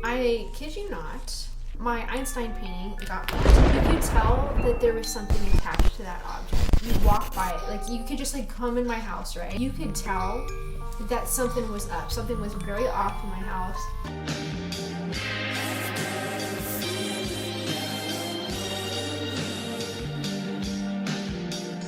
I kid you not, my Einstein painting got haunted. You could tell that there was something attached to that object. You walk by it, like you could just like come in my house, right? You could tell that something was up, something was very off in my house.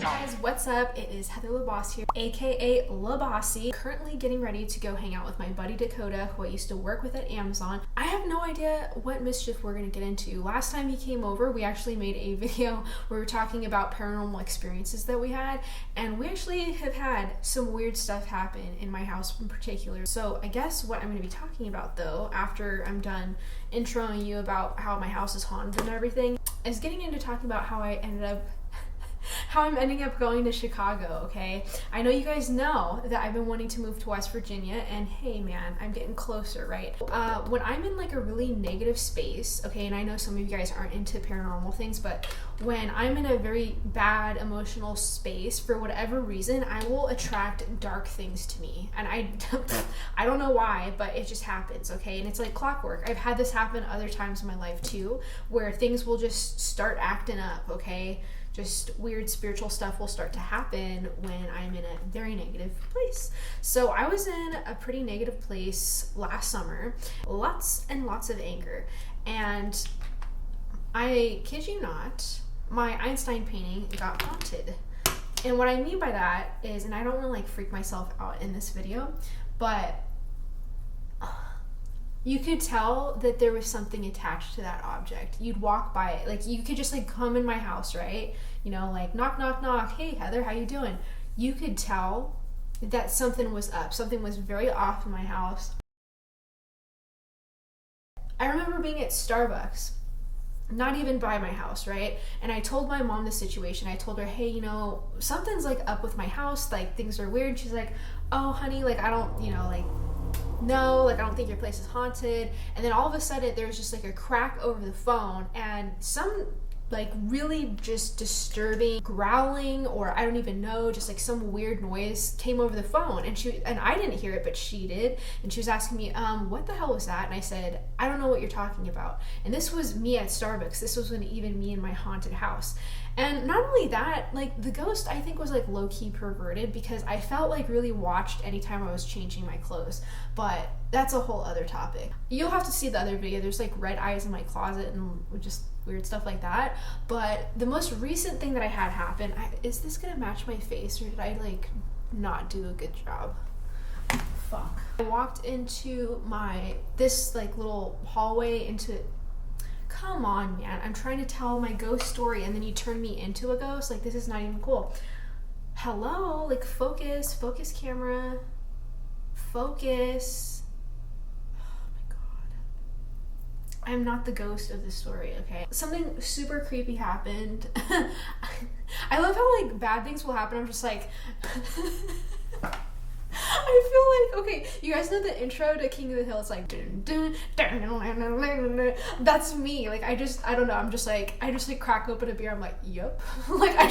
Guys, what's up? It is Heather LeBas here, aka LeBasy. Currently getting ready to go hang out with my buddy Dakota, who I used to work with at Amazon. I have no idea what mischief we're gonna get into. Last time he came over, we actually made a video where we were talking about paranormal experiences that we had, and we actually have had some weird stuff happen in my house in particular. So I guess what I'm gonna be talking about though, after I'm done introing you about how my house is haunted and everything, is getting into talking about how I'm ending up going to Chicago, okay? I know you guys know that I've been wanting to move to West Virginia, and hey man, I'm getting closer, right? When I'm in like a really negative space, okay, and I know some of you guys aren't into paranormal things, but when I'm in a very bad emotional space, for whatever reason, I will attract dark things to me. And I don't know why, but it just happens, okay? And it's like clockwork. I've had this happen other times in my life too, where things will just start acting up, okay? Just weird spiritual stuff will start to happen when I'm in a very negative place. So I was in a pretty negative place last summer, lots and lots of anger. And I kid you not, my Einstein painting got haunted. And what I mean by that is, and I don't want to like freak myself out in this video, but you could tell that there was something attached to that object. You'd walk by it, like you could just like come in my house, right? You know, like knock, knock, knock. Hey Heather, how you doing? You could tell that something was up. Something was very off in my house. I remember being at Starbucks, not even by my house, right? And I told my mom the situation. I told her, hey, you know, something's like up with my house, like things are weird. She's like, oh honey, like I don't, you know, like no, like I don't think your place is haunted. And then all of a sudden there was just like a crack over the phone and some like really just disturbing growling, or I don't even know, just like some weird noise came over the phone, and I didn't hear it, but she did, and she was asking me, what the hell was that? And I said, I don't know what you're talking about. And this was me at Starbucks. This was when even me in my haunted house. And not only that, like the ghost I think was like low-key perverted, because I felt like really watched anytime I was changing my clothes, but that's a whole other topic. You'll have to see the other video. There's like red eyes in my closet and just weird stuff like that. But the most recent thing that I had happen, is this gonna match my face, or did I like not do a good job? Fuck. I walked into this like little hallway into, come on man, I'm trying to tell my ghost story and then you turn me into a ghost. Like this is not even cool. Hello, like focus camera, focus. I'm not the ghost of this story, okay? Something super creepy happened. I love how like bad things will happen. I'm just like, I feel like, okay, you guys know the intro to King of the Hill? It's like, dun, dun, dun, dun, dun, dun, dun. That's me. Like, I don't know. I just like crack open a beer. I'm like, yep. Like, I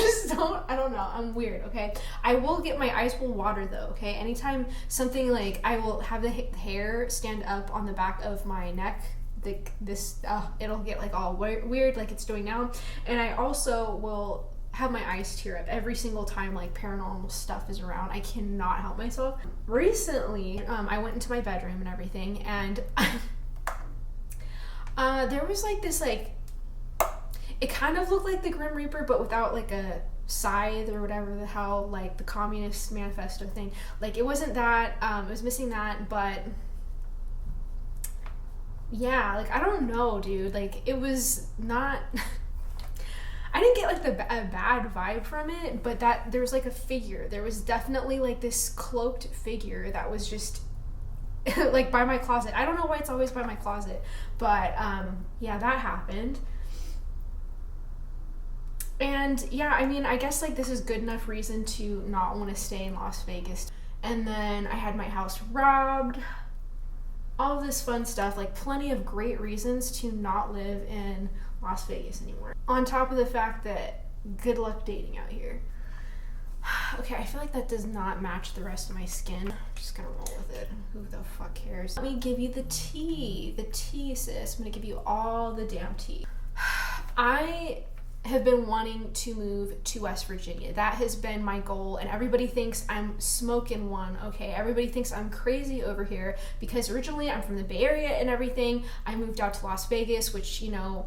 don't know. I'm weird, okay? I will get, my eyes will water though, okay? Anytime something like, I will have the hair stand up on the back of my neck, it'll get like all weird like it's doing now. And I also will have my eyes tear up every single time like paranormal stuff is around. I cannot help myself. Recently, I went into my bedroom and everything, and there was like this, like, it kind of looked like the Grim Reaper, but without like a scythe or whatever the hell, like the Communist Manifesto thing. Like it wasn't that, it was missing that, but yeah, like I don't know, dude, like it was not I didn't get like a bad vibe from it, but that there was like a figure, there was definitely like this cloaked figure that was just like by my closet. I don't know why it's always by my closet, but yeah, that happened. And yeah, I mean, I guess like this is good enough reason to not want to stay in Las Vegas. And then I had my house robbed, all of this fun stuff, like plenty of great reasons to not live in Las Vegas anymore. On top of the fact that good luck dating out here. Okay, I feel like that does not match the rest of my skin. I'm just gonna roll with it. Who the fuck cares? Let me give you the tea. The tea, sis. I'm gonna give you all the damn tea. I have been wanting to move to West Virginia. That has been my goal, and everybody thinks I'm smoking one, okay? Everybody thinks I'm crazy over here because originally I'm from the Bay Area and everything. I moved out to Las Vegas, which, you know,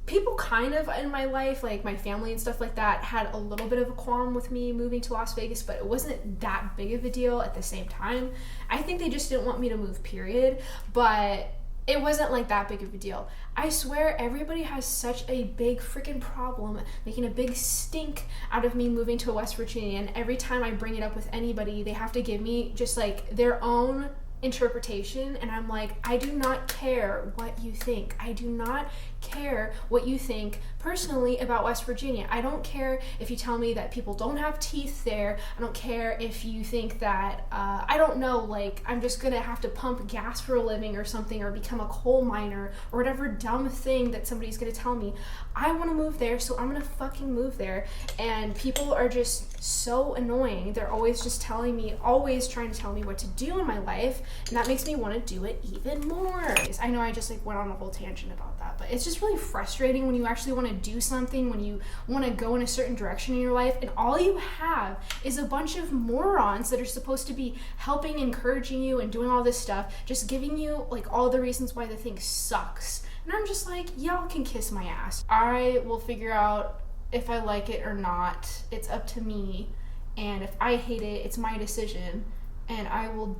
people kind of in my life, like my family and stuff like that, had a little bit of a qualm with me moving to Las Vegas, but it wasn't that big of a deal at the same time. I think they just didn't want me to move, period, but it wasn't like that big of a deal. I swear everybody has such a big freaking problem making a big stink out of me moving to West Virginia, and every time I bring it up with anybody, they have to give me just like their own interpretation, and I'm like, I do not care what you think. I do not care what you think personally about West Virginia. I don't care if you tell me that people don't have teeth there. I don't care if you think that I don't know, like I'm just gonna have to pump gas for a living or something, or become a coal miner, or whatever dumb thing that somebody's gonna tell me. I want to move there, so I'm gonna fucking move there. And people are just so annoying. They're always just telling me, always trying to tell me what to do in my life, and that makes me want to do it even more. I know I just like went on a whole tangent about that, but it's just really frustrating when you actually want to do something, when you want to go in a certain direction in your life, and all you have is a bunch of morons that are supposed to be helping, encouraging you, and doing all this stuff, just giving you like all the reasons why the thing sucks. And I'm just like, y'all can kiss my ass. I will figure out if I like it or not. It's up to me. And if I hate it, it's my decision. And I will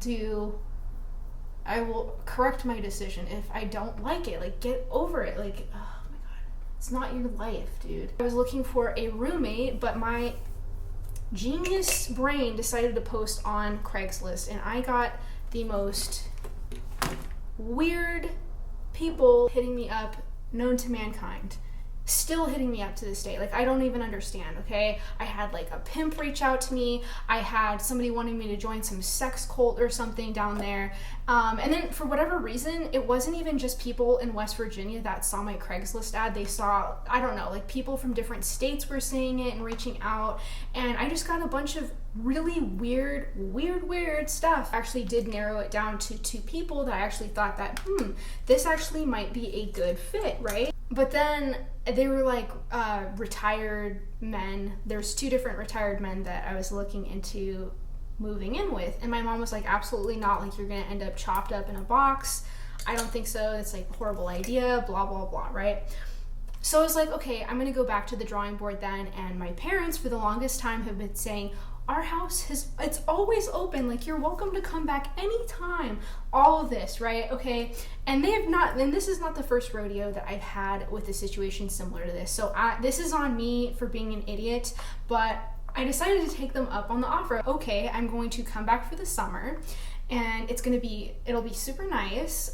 correct my decision if I don't like it. Like, get over it. Like, oh my God. It's not your life, dude. I was looking for a roommate, but my genius brain decided to post on Craigslist, and I got the most weird people hitting me up known to mankind. Still hitting me up to this day. Like, I don't even understand, okay? I had like a pimp reach out to me. I had somebody wanting me to join some sex cult or something down there. And then for whatever reason, it wasn't even just people in West Virginia that saw my Craigslist ad. They saw, I don't know, like people from different states were seeing it and reaching out. And I just got a bunch of really weird stuff. I actually did narrow it down to 2 people that I actually thought that, this actually might be a good fit, right? But then they were like retired men. There's 2 different retired men that I was looking into moving in with, and my mom was like, absolutely not, like you're gonna end up chopped up in a box. I don't think so. It's like a horrible idea, blah blah blah, right? So I was like, okay, I'm gonna go back to the drawing board then. And my parents for the longest time have been saying, our house it's always open, like you're welcome to come back anytime, all of this, right? Okay. And this is not the first rodeo that I've had with a situation similar to this, so this is on me for being an idiot, but I decided to take them up on the offer. Okay, I'm going to come back for the summer, and it'll be super nice.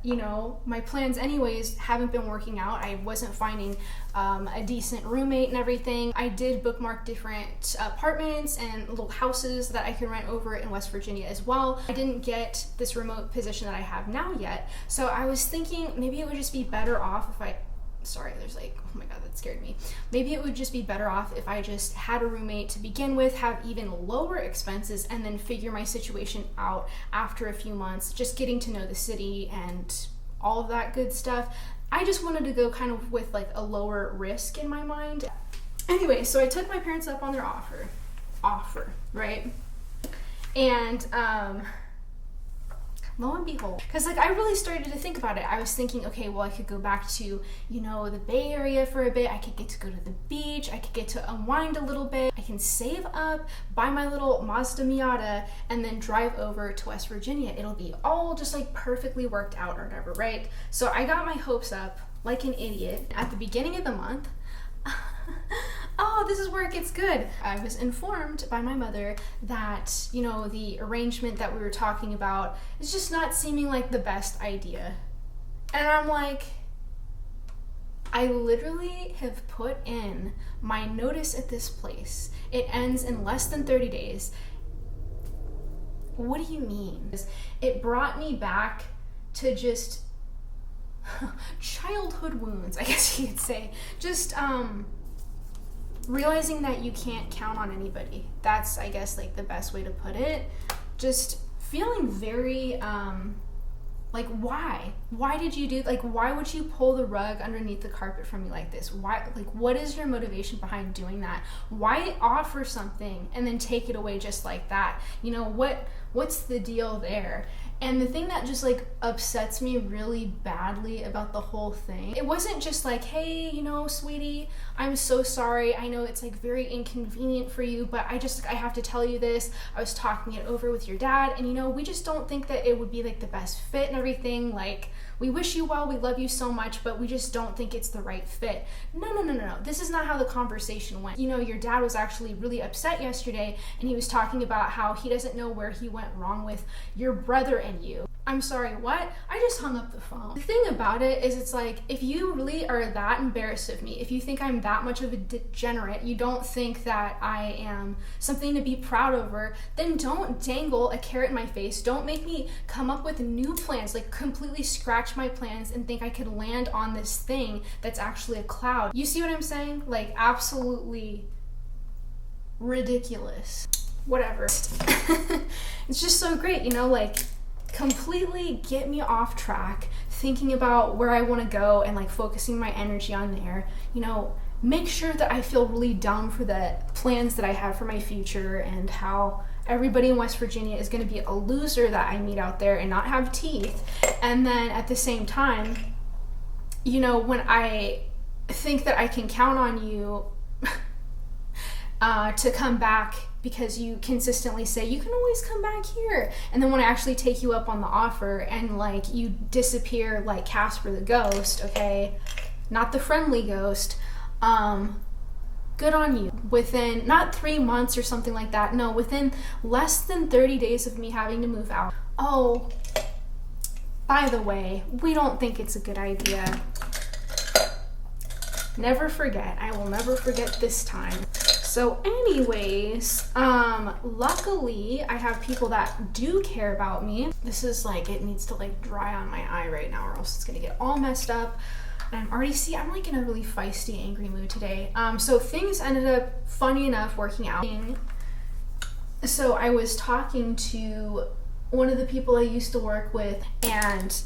You know, my plans anyways haven't been working out. I wasn't finding a decent roommate and everything. I did bookmark different apartments and little houses that I can rent over in West Virginia as well. I didn't get this remote position that I have now yet, so I was thinking maybe it would just be better off if there's like, oh my God, that scared me. Maybe it would just be better off if I just had a roommate to begin with, have even lower expenses, and then figure my situation out after a few months, just getting to know the city and all of that good stuff. I just wanted to go kind of with like a lower risk in my mind. Anyway, so I took my parents up on their offer, right? And lo and behold, because like I really started to think about it. I was thinking, okay, well, I could go back to, you know, the Bay Area for a bit. I could get to go to the beach. I could get to unwind a little bit. I can save up, buy my little Mazda Miata, and then drive over to West Virginia. It'll be all just like perfectly worked out or whatever, right? So I got my hopes up like an idiot at the beginning of the month. Oh, this is where it gets good. I was informed by my mother that, you know, the arrangement that we were talking about is just not seeming like the best idea. And I'm like, I literally have put in my notice at this place. It ends in less than 30 days. What do you mean? It brought me back to just childhood wounds, I guess you could say. Just, realizing that you can't count on anybody. That's, I guess, like the best way to put it. Just feeling very, like, why did you do, like, why would you pull the rug underneath the carpet from me like this? Why, like, what is your motivation behind doing that? Why offer something and then take it away just like that? You know, what's the deal there? And the thing that just like upsets me really badly about the whole thing, it wasn't just like, hey, you know, sweetie, I'm so sorry. I know it's like very inconvenient for you, but I have to tell you this. I was talking it over with your dad, and you know, we just don't think that it would be like the best fit and everything. Like, we wish you well, we love you so much, but we just don't think it's the right fit. No. This is not how the conversation went. You know, your dad was actually really upset yesterday, and he was talking about how he doesn't know where he went wrong with your brother and you. I'm sorry, what? I just hung up the phone. The thing about it is, it's like, if you really are that embarrassed of me, if you think I'm that much of a degenerate, you don't think that I am something to be proud over, then don't dangle a carrot in my face. Don't make me come up with new plans, like completely scratch my plans and think I could land on this thing that's actually a cloud. You see what I'm saying? Like, absolutely ridiculous. Whatever. It's just so great, you know, like, completely get me off track, thinking about where I want to go and like focusing my energy on there. You know, make sure that I feel really dumb for the plans that I have for my future, and how everybody in West Virginia is going to be a loser that I meet out there and not have teeth. And then at the same time, you know, when I think that I can count on you to come back, because you consistently say you can always come back here, and then when I actually take you up on the offer and like you disappear like Casper the ghost, okay, not the friendly ghost, good on you. Within not 3 months or something like that, no, within less than 30 days of me having to move out. Oh, by the way, we don't think it's a good idea. Never forget. I will never forget this time. So anyways, luckily I have people that do care about me. This is like, it needs to like dry on my eye right now, or else it's gonna get all messed up. And I'm like in a really feisty, angry mood today. So things ended up, funny enough, working out. So I was talking to one of the people I used to work with, and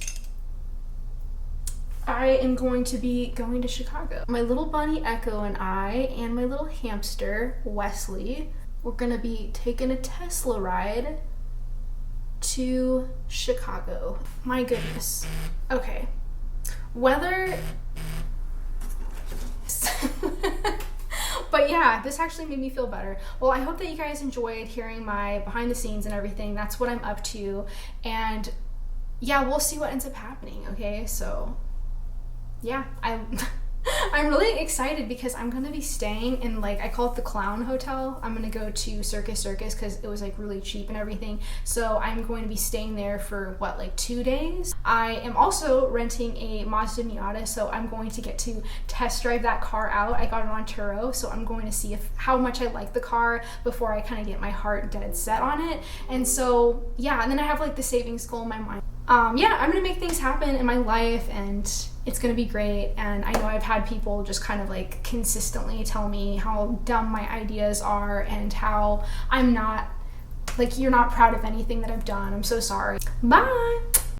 I am going to be going to Chicago. My little bunny Echo and I, and my little hamster Wesley, we're gonna be taking a Tesla ride to Chicago. My goodness. Okay. Whether but yeah, this actually made me feel better. Well, I hope that you guys enjoyed hearing my behind the scenes and everything. That's what I'm up to, and yeah, we'll see what ends up happening. Okay, so yeah, I'm really excited because I'm gonna be staying in, like, I call it the Clown Hotel. I'm gonna go to Circus because it was like really cheap and everything. So I'm going to be staying there for what, like 2 days. I am also renting a Mazda Miata, so I'm going to get to test drive that car out. I got it on Turo, so I'm going to see how much I like the car before I kind of get my heart dead set on it. And so yeah, and then I have like the savings goal in my mind. Yeah, I'm gonna make things happen in my life, and it's gonna be great. And I know I've had people just kind of like consistently tell me how dumb my ideas are and how I'm not, like, you're not proud of anything that I've done. I'm so sorry. Bye.